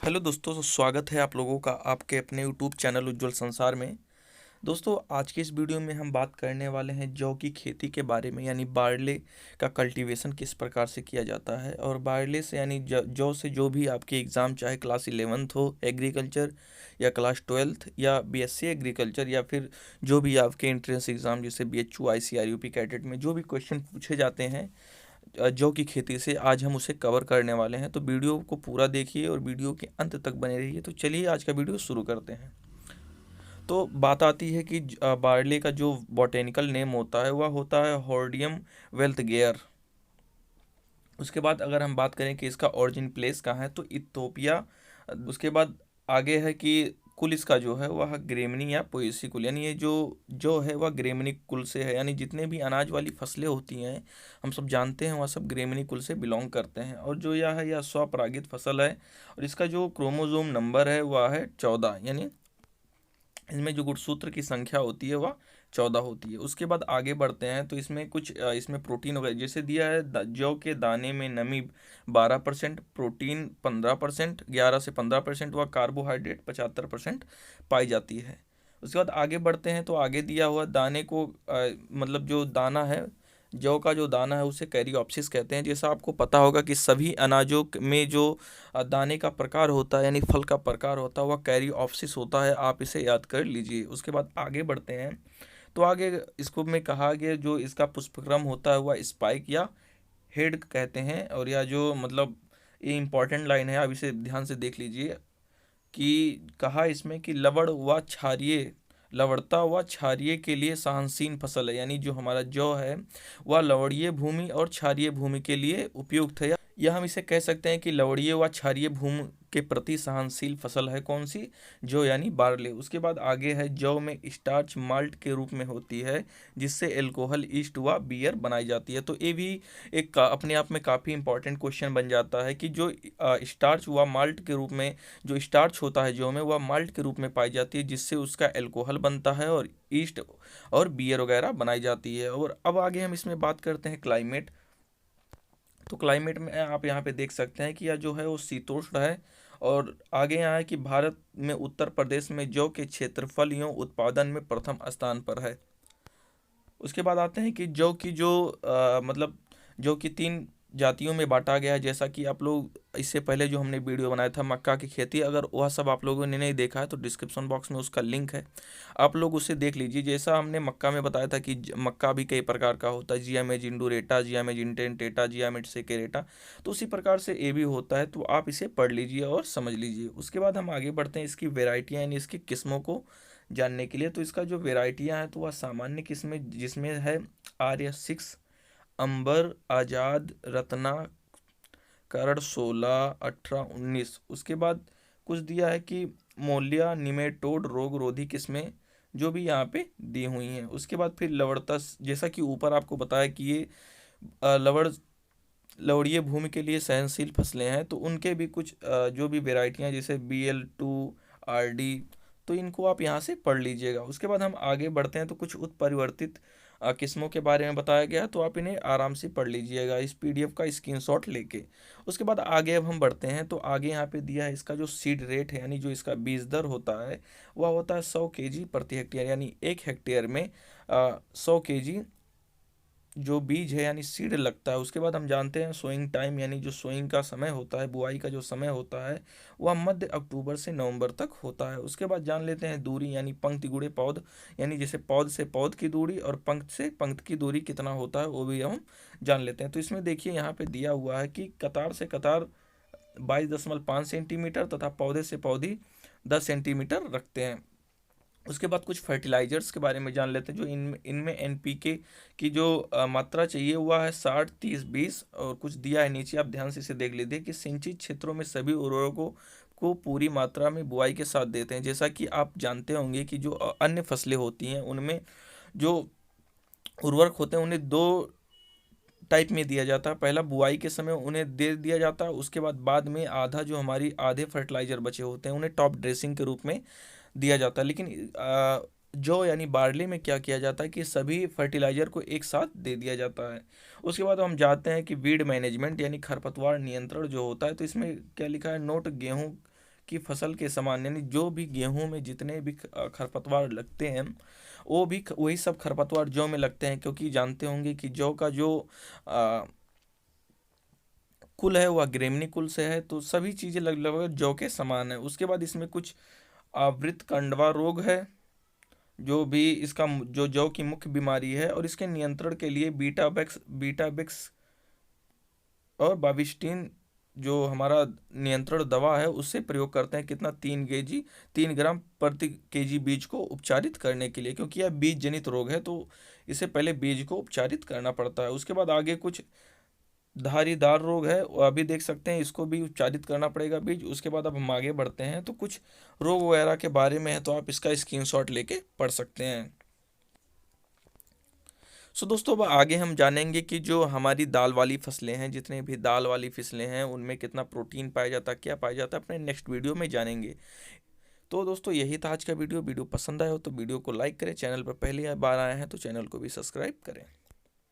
Hello दोस्तों, तो स्वागत है आप लोगों का आपके अपने यूट्यूब चैनल उज्ज्वल संसार में। दोस्तों, आज के इस वीडियो में हम बात करने वाले हैं जौ की खेती के बारे में, यानी बारले का कल्टीवेशन किस प्रकार से किया जाता है। और बारले से यानी जौ से जो भी आपके एग्ज़ाम, चाहे क्लास 11th हो एग्रीकल्चर, या क्लास 12th, या बीएससी एग्रीकल्चर, या फिर जो भी आपके एंट्रेंस एग्ज़ाम जैसे बीएचयू, आईसीआरयूपी कैडेट में जो भी क्वेश्चन पूछे जाते हैं जौ की खेती से, आज हम उसे कवर करने वाले हैं। तो वीडियो को पूरा देखिए और वीडियो के अंत तक बने रहिए। तो चलिए आज का वीडियो शुरू करते हैं। तो बात आती है कि बार्ले का जो बॉटेनिकल नेम होता है वह होता है हॉर्डियम वेल्थ गेयर। उसके बाद अगर हम बात करें कि इसका ओरिजिन प्लेस कहाँ है, तो इथोपिया। उसके बाद आगे है कि कुल इसका जो है वह ग्रेमनी या पोएसी कुल, यानी ये जो है वह ग्रेमनी कुल से है। यानी जितने भी अनाज वाली फसलें होती हैं हम सब जानते हैं वह सब ग्रेमनी कुल से बिलोंग करते हैं। और जो यह है यह स्वपरागित फसल है। और इसका जो क्रोमोसोम नंबर है वह है 14, यानी इसमें जो गुणसूत्र की संख्या होती है वह 14 होती है। उसके बाद आगे बढ़ते हैं तो इसमें कुछ इसमें प्रोटीन वगैरह जैसे दिया है, जौ के दाने में नमी 12%, प्रोटीन 15%, 11 से 15%, व कार्बोहाइड्रेट 75% पाई जाती है। उसके बाद आगे बढ़ते हैं तो आगे दिया हुआ दाने को मतलब जो दाना है, जौ का जो दाना है उसे कैरियोप्सिस कहते हैं। जैसा आपको पता होगा कि सभी अनाजों में जो दाने का प्रकार होता है यानी फल का प्रकार होता है वह कैरियोप्सिस होता है, आप इसे याद कर लीजिए। उसके बाद आगे बढ़ते हैं तो आगे इसको में कहा गया जो इसका पुष्पक्रम होता है वह स्पाइक या हेड कहते हैं। और यह जो मतलब ये इंपॉर्टेंट लाइन है, आप इसे ध्यान से देख लीजिए कि कहा इसमें कि लवणता व क्षारीय के लिए सहनशील फसल है। यानी जो हमारा जौ है वह लवणीय भूमि और क्षारीय भूमि के लिए उपयुक्त है। यह हम इसे कह सकते हैं कि लवणीय व क्षारीय भूमि के प्रति सहनशील फसल है कौन सी, जौ यानी बार्ले। उसके बाद आगे है जौ में स्टार्च माल्ट के रूप में होती है जिससे एल्कोहल, ईस्ट व बियर बनाई जाती है। तो ये भी एक अपने आप में काफ़ी इंपॉर्टेंट क्वेश्चन बन जाता है कि जो स्टार्च व माल्ट के रूप में, जो स्टार्च होता है जौ में वह माल्ट के रूप में पाई जाती है जिससे उसका एल्कोहल बनता है और ईस्ट और बियर वगैरह बनाई जाती है। और अब आगे हम इसमें बात करते हैं क्लाइमेट। तो क्लाइमेट में आप यहाँ पे देख सकते हैं कि यह जो है वो शीतोष्ण है। और आगे यहाँ है कि भारत में उत्तर प्रदेश में जौ के क्षेत्रफल एवं उत्पादन में प्रथम स्थान पर है। उसके बाद आते हैं कि जौ की जो मतलब जौ की 3 जातियों में बांटा गया है। जैसा कि आप लोग इससे पहले जो हमने वीडियो बनाया था मक्का की खेती, अगर वह सब आप लोगों ने नहीं देखा है तो डिस्क्रिप्शन बॉक्स में उसका लिंक है, आप लोग उसे देख लीजिए। जैसा हमने मक्का में बताया था कि मक्का भी कई प्रकार का होता है, जियामेज इंडोरेटा, जियामेज इंटेंटेटा, जियामेज सेकेरेटा, तो उसी प्रकार से ये भी होता है। तो आप इसे पढ़ लीजिए और समझ लीजिए। उसके बाद हम आगे बढ़ते हैं इसकी वेराइटियाँ यानी इसकी किस्मों को जानने के लिए। तो इसका जो वेराइटियाँ हैं तो वह सामान्य किस्में जिसमें है आर्य 6, अंबर, आज़ाद, रत्ना, करण 16, 18, 19। उसके बाद कुछ दिया है कि मोलिया, निमेटोड, रोग रोधी किस्में जो भी यहाँ पे दी हुई हैं। उसके बाद फिर लवणता, जैसा कि ऊपर आपको बताया कि ये लवणीय भूमि के लिए सहनशील फसलें हैं, तो उनके भी कुछ जो भी वेराइटियाँ जैसे BL2 RD, तो इनको आप यहाँ से पढ़ लीजिएगा। उसके बाद हम आगे बढ़ते हैं तो कुछ उत्परिवर्तित किस्मों के बारे में बताया गया है, तो आप इन्हें आराम से पढ़ लीजिएगा इस PDF का स्क्रीनशॉट लेके। उसके बाद आगे अब हम बढ़ते हैं तो आगे यहाँ पे दिया है इसका जो सीड रेट है यानी जो इसका बीज दर होता है वह होता है 100 kg प्रति हेक्टेयर, यानी 1 हेक्टेयर में 100 kg जो बीज है यानी सीड लगता है। उसके बाद हम जानते हैं सोइंग टाइम, यानी जो सोइंग का समय होता है, बुआई का जो समय होता है वह मध्य अक्टूबर से नवंबर तक होता है। उसके बाद जान लेते हैं दूरी, यानी पंक्ति गुणे पौध, यानी जैसे पौध से पौध की दूरी और पंक्ति से पंक्ति की दूरी कितना होता है वो भी हम जान लेते हैं। तो इसमें देखिए यहाँ पे दिया हुआ है कि कतार से कतार 22.5 सेंटीमीटर तथा पौधे से पौधी 10 सेंटीमीटर रखते हैं। उसके बाद कुछ फर्टिलाइजर्स के बारे में जान लेते हैं। जो इनमें NPK की जो मात्रा चाहिए वह है 60-30-20। और कुछ दिया है नीचे, आप ध्यान से इसे देख लीजिए कि सिंचित क्षेत्रों में सभी उर्वरकों को पूरी मात्रा में बुआई के साथ देते हैं। जैसा कि आप जानते होंगे कि जो अन्य फसलें होती हैं उनमें जो उर्वरक होते हैं उन्हें 2 टाइप में दिया जाता है। पहला बुआई के समय उन्हें दे दिया जाता है, उसके बाद में आधा जो हमारी आधे फर्टिलाइजर बचे होते हैं उन्हें टॉप ड्रेसिंग के रूप में दिया जाता है। लेकिन जो यानी बार्ले में क्या किया जाता है कि सभी फर्टिलाइजर को एक साथ दे दिया जाता है। उसके बाद हम जानते हैं कि वीड मैनेजमेंट यानी खरपतवार नियंत्रण जो होता है, तो इसमें क्या लिखा है, नोट गेहूं की फसल के समान, यानी जो भी गेहूं में जितने भी खरपतवार लगते हैं वो भी वही सब खरपतवार जौ में लगते हैं, क्योंकि जानते होंगे कि जौ का जो आ, कुल है वह ग्रेमनी कुल से है, तो सभी चीज़ें लगभग जौ के समान है। उसके बाद इसमें कुछ आवृत कंडवा रोग है, जो भी इसका जो जौ की मुख्य बीमारी है, और इसके नियंत्रण के लिए बीटाबेक्स और बाविस्टीन जो हमारा नियंत्रण दवा है उससे प्रयोग करते हैं। कितना, 3 ग्राम प्रति केजी बीज को उपचारित करने के लिए, क्योंकि यह बीज जनित रोग है तो इसे पहले बीज को उपचारित करना पड़ता है। उसके बाद आगे कुछ धारीदार रोग है, वो अभी देख सकते हैं, इसको भी उपचारित करना पड़ेगा बीज। उसके बाद अब हम आगे बढ़ते हैं तो कुछ रोग वगैरह के बारे में है, तो आप इसका स्क्रीनशॉट लेके पढ़ सकते हैं। सो दोस्तों, अब आगे हम जानेंगे कि जो हमारी दाल वाली फसलें हैं, जितने भी दाल वाली फसलें हैं उनमें कितना प्रोटीन पाया जाता है, क्या पाया जाता है, अपने नेक्स्ट वीडियो में जानेंगे। तो दोस्तों यही था आज का वीडियो। वीडियो पसंद आया हो तो वीडियो को लाइक करें, चैनल पर पहली बार आए हैं तो चैनल को भी सब्सक्राइब करें।